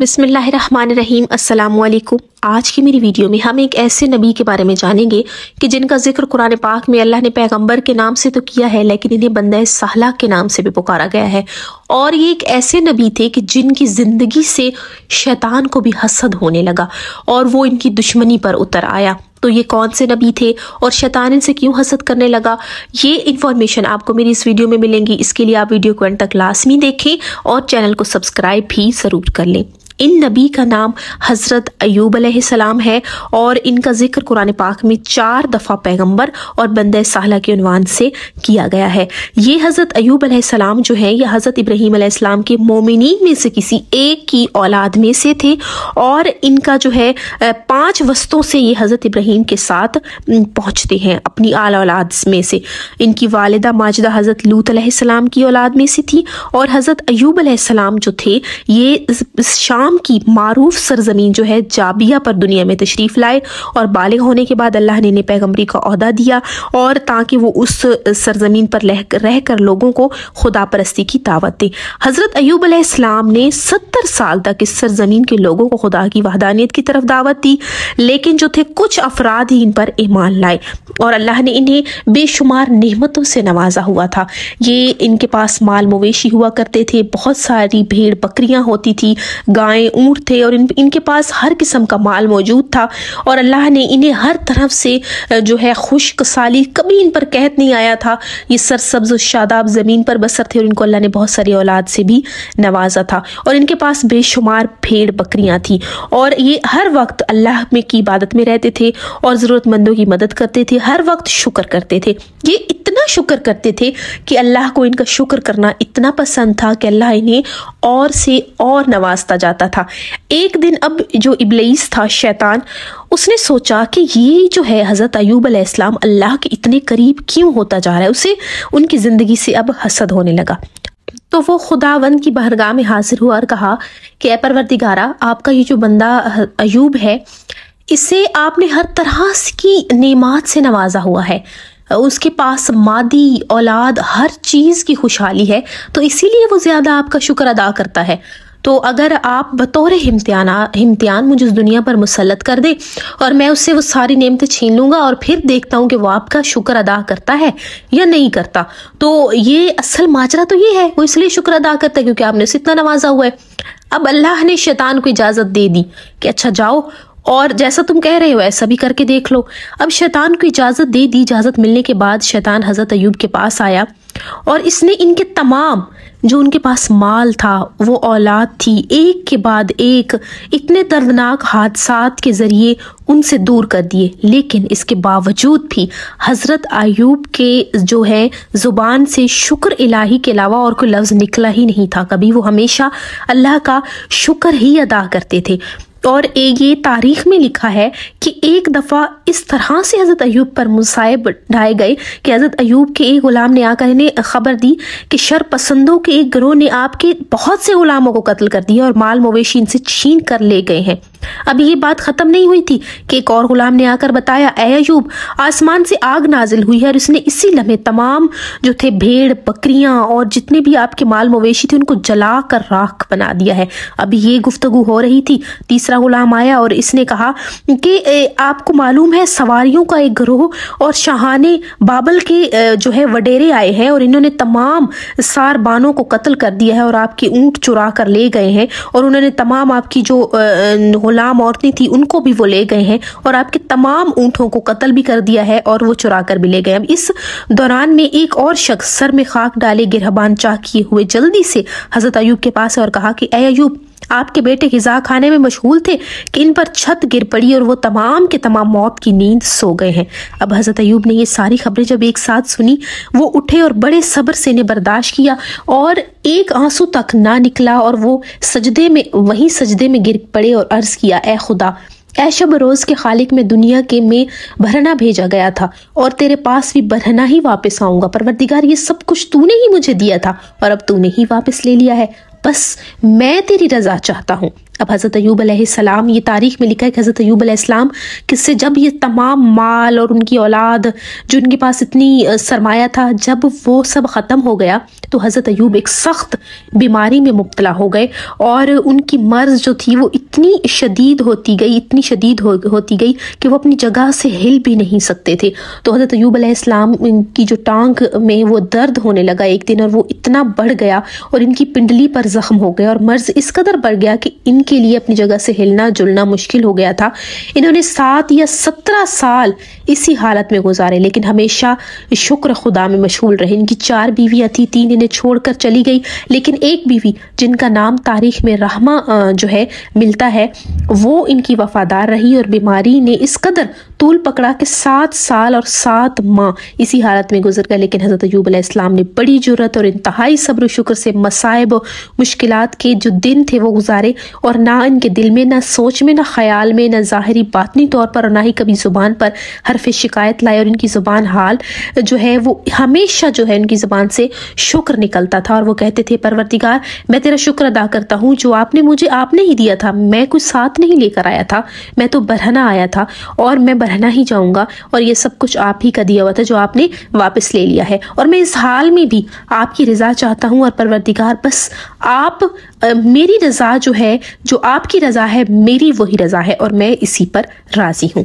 बिस्मिल्लाहिर्रहमानिर्रहीम। अस्सलाम वालेकुम। आज की मेरी वीडियो में हम एक ऐसे नबी के बारे में जानेंगे कि जिनका जिक्र कुरान पाक में अल्लाह ने पैगंबर के नाम से तो किया है, लेकिन इन्हें बंदा साहला के नाम से भी पुकारा गया है। और ये एक ऐसे नबी थे कि जिनकी ज़िंदगी से शैतान को भी हसद होने लगा और वो इनकी दुश्मनी पर उतर आया। तो ये कौन से नबी थे और शैतान इनसे क्यों हसद करने लगा, ये इन्फॉर्मेशन आपको मेरी इस वीडियो में मिलेंगी। इसके लिए आप वीडियो को अंत तक लाजमी देखें और चैनल को सब्सक्राइब भी ज़रूर कर लें। इन नबी का नाम हज़रत अय्यूब अलैहिस्सलाम है और इनका जिक्र कुरान पाक में 4 दफ़ा पैगंबर और बंदे साहला के उन्वान से किया गया है। ये हज़रत अय्यूब अलैहिस्सलाम जो है ये हज़रत इब्राहीम अलैहिस्सलाम के मोमिनीन में से किसी एक की औलाद में से थे और इनका जो है 5 वस्तों से ये हज़रत इब्राहीम के साथ पहुँचते हैं अपनी आल औलाद में से। इनकी वालिदा माजिदा हज़रत लूत अलैहिस्सलाम की औलाद में से थी और हज़रत अय्यूब अलैहिस्सलाम जो थे ये शाम की मारूफ सरजमीन जो है जाबिया पर दुनिया में तशरीफ लाए और बालिग होने के बाद अल्लाह ने इन्हें पैगंबरी का ओहदा दिया और ताकि वो उस सरजमीन पर रह कर लोगों को खुदा परस्ती की दावत दे। हज़रत अय्यूब अलैहिस्सलाम ने 70 साल तक इस सरजमीन के लोगों को खुदा की वहदानियत की तरफ दावत दी, लेकिन जो थे कुछ अफराद ही इन पर ईमान लाए और अल्लाह ने इन्हें बेशुमार नेमतों से नवाजा हुआ था। ये इनके पास माल मवेशी हुआ करते थे, बहुत सारी भेड़ बकरियां होती थी, गायें ऊंट थे और इनके पास हर किस्म का माल मौजूद था और अल्लाह ने इन्हें हर तरफ से जो है खुश्क साली कभी इन पर कहत नहीं आया था। ये सरसब्ज शादाब ज़मीन पर बसर थे और इनको अल्लाह ने बहुत सारी औलाद से भी नवाजा था और इनके पास बेशुमार भेड़ बकरियां थी और ये हर वक्त अल्लाह में की इबादत में रहते थे और ज़रूरतमंदों की मदद करते थे, हर वक्त शुक्र करते थे। ये इतना शुक्र करते थे कि अल्लाह को इनका शुक्र करना इतना पसंद था कि अल्लाह इन्हें और से और नवाजता जाता था। एक दिन अब जो इब्लीस था शैतान, उसने सोचा कि ये जो है हज़रत अय्यूब अलैहिस्सलाम अल्लाह के इतने करीब क्यों होता जा रहा है, उसे उनकी ज़िंदगी से अब हसद होने लगा। तो वो खुदावंद की बारगाह में हाजिर हुआ और कहा कि ऐ परवरदिगारा, आपका ये जो बंदा अय्यूब है इसे आपने हर तरह की नेमात से नवाजा हुआ है, उसके पास मादी औलाद हर चीज़ की खुशहाली है, तो इसीलिए वो ज़्यादा आपका शुक्र अदा करता है। तो अगर आप बतौर इम्तिहान मुझे इस दुनिया पर मुसल्लत कर दे और मैं उससे वो सारी नेमतें छीन लूँगा और फिर देखता हूँ कि वो आपका शुक्र अदा करता है या नहीं करता। तो ये असल माजरा तो ये है, वो इसलिए शुक्र अदा करता है क्योंकि आपने उसे इतना नवाजा हुआ है। अब अल्लाह ने शैतान को इजाज़त दे दी कि अच्छा जाओ और जैसा तुम कह रहे हो ऐसा भी करके देख लो। अब शैतान को इजाज़त दे दी। इजाज़त मिलने के बाद शैतान हज़रत अय्यूब के पास आया और इसने इनके तमाम जो उनके पास माल था, वो औलाद थी, एक के बाद एक इतने दर्दनाक हादसात के ज़रिए उनसे दूर कर दिए। लेकिन इसके बावजूद भी हज़रत अय्यूब के जो है ज़ुबान से शुक्र इलाही के अलावा और कोई लफ्ज़ निकला ही नहीं था। कभी वो हमेशा अल्लाह का शुक्र ही अदा करते थे। और ये तारीख में लिखा है कि एक दफ़ा इस तरह से हज़रत अय्यूब पर मुसाइब ढाए गए कि हज़रत अय्यूब के एक गुलाम ने आकर इन्हें खबर दी कि शर पसंदों के एक गिरोह ने आपके बहुत से गुलामों को कत्ल कर दिया और माल मवेशी इनसे छीन कर ले गए हैं। अब ये बात ख़त्म नहीं हुई थी कि एक और गुलाम ने आकर बताया, ऐ अय्यूब, आसमान से आग नाजिल हुई है और इसने इसी लम्हे तमाम जो थे भेड़ बकरियां और जितने भी आपके माल मवेशी थे उनको जला कर राख बना दिया है। अभी ये गुफ्तगू हो रही थी, तीसरा गुलाम आया और इसने कहा कि आपको मालूम है सवारियों का एक गिरोह और शाहाने बाबल के जो है वडेरे आए हैं और इन्होंने तमाम सारबानों को कत्ल कर दिया है और आपके ऊँट चुरा कर ले गए हैं और उन्होंने तमाम आपकी जो गुलाम औरतें थी उनको भी वो ले गए हैं और आपके तमाम ऊँटों को कत्ल भी कर दिया है और वो चुरा कर भी ले गए। अब इस दौरान में एक और शख्स सर में खाक डाले गिरहबान चाह किए हुए जल्दी से हज़रत अय्यूब के पास और कहा कि ऐ अय्यूब, आपके बेटे ग़िज़ा खाने में मशगूल थे कि इन पर छत गिर पड़ी और वो तमाम के तमाम मौत की नींद सो गए हैं। अब हज़रत अय्यूब ने ये सारी खबरें जब एक साथ सुनी, वो उठे और बड़े सब्र से इन्हें बर्दाश्त किया और एक आंसू तक ना निकला और वो सजदे में गिर पड़े और अर्ज़ किया, ऐ खुदा, ऐ शब रोज़ के खालिक में दुनिया के में बरहना भेजा गया था और तेरे पास भी बरहना ही वापस आऊँगा। परवरदिगार, ये सब कुछ तूने ही मुझे दिया था और अब तूने ही वापस ले लिया है। بس میں تیری رضا چاہتا ہوں۔ اب حضرت ایوب علیہ السلام، یہ تاریخ میں لکھا ہے کہ حضرت ایوب علیہ السلام کس سے جب یہ تمام مال اور ان کی اولاد جو ان کے پاس اتنی سرمایہ تھا، جب وہ سب ختم ہو گیا تو حضرت ایوب ایک سخت بیماری میں مبتلا ہو گئے، اور ان کی مرض جو تھی وہ اتنی شدید ہوتی گئی کہ وہ اپنی جگہ سے ہل بھی نہیں سکتے تھے۔ تو حضرت ایوب علیہ السلام کی جو ٹانگ میں وہ درد ہونے لگا ایک دن، اور وہ اتنا بڑھ گیا اور ان کی پنڈلی پر زخم ہو گیا، اور مرض اس قدر بڑھ گیا کہ ان کے لیے اپنی جگہ سے ہلنا جلنا مشکل ہو گیا تھا۔ انہوں نے 7 یا 17 سال اسی حالت میں گزارے، لیکن ہمیشہ شکر خدا میں مشغول رہے۔ ان کی 4 بیویاں تھیں، 3 انہیں چھوڑ کر چلی گئی، لیکن ایک بیوی جن کا نام تاریخ میں رحمہ جو ہے ملتا ہے، وہ ان کی وفادار رہی، اور بیماری نے اس قدر طول پکڑا کہ 7 سال اور 7 ماہ اسی حالت میں گزر گئے۔ لیکن حضرت ایوب علیہ السلام نے بڑی جرأت اور انتہائی صبر و شکر سے مصائب و مشکلات کے جو دن تھے وہ گزارے، اور نہ ان کے دل میں، نہ سوچ میں، نہ خیال میں، نہ ظاہری باطنی طور پر، اور نہ ہی کبھی زبان پر حرف شکایت لائے، اور ان کی زبان حال جو ہے وہ ہمیشہ جو ہے ان کی زبان سے شکر نکلتا تھا، اور وہ کہتے تھے پروردگار میں تیرا شکر ادا کرتا ہوں جو آپ نے مجھے آپ نے ہی دیا تھا، میں کچھ ساتھ نہیں لے کر آیا تھا، میں تو برہنہ آیا تھا اور میں برہنہ ہی جاؤں گا، اور یہ سب کچھ آپ ہی کا دیا ہوا تھا جو آپ نے واپس لے لیا ہے، اور میں اس حال میں بھی آپ کی رضا چاہتا ہوں، اور پروردگار بس آپ میری رضا جو ہے، جو آپ کی رضا ہے میری وہی رضا ہے، اور میں اسی پر راضی ہوں۔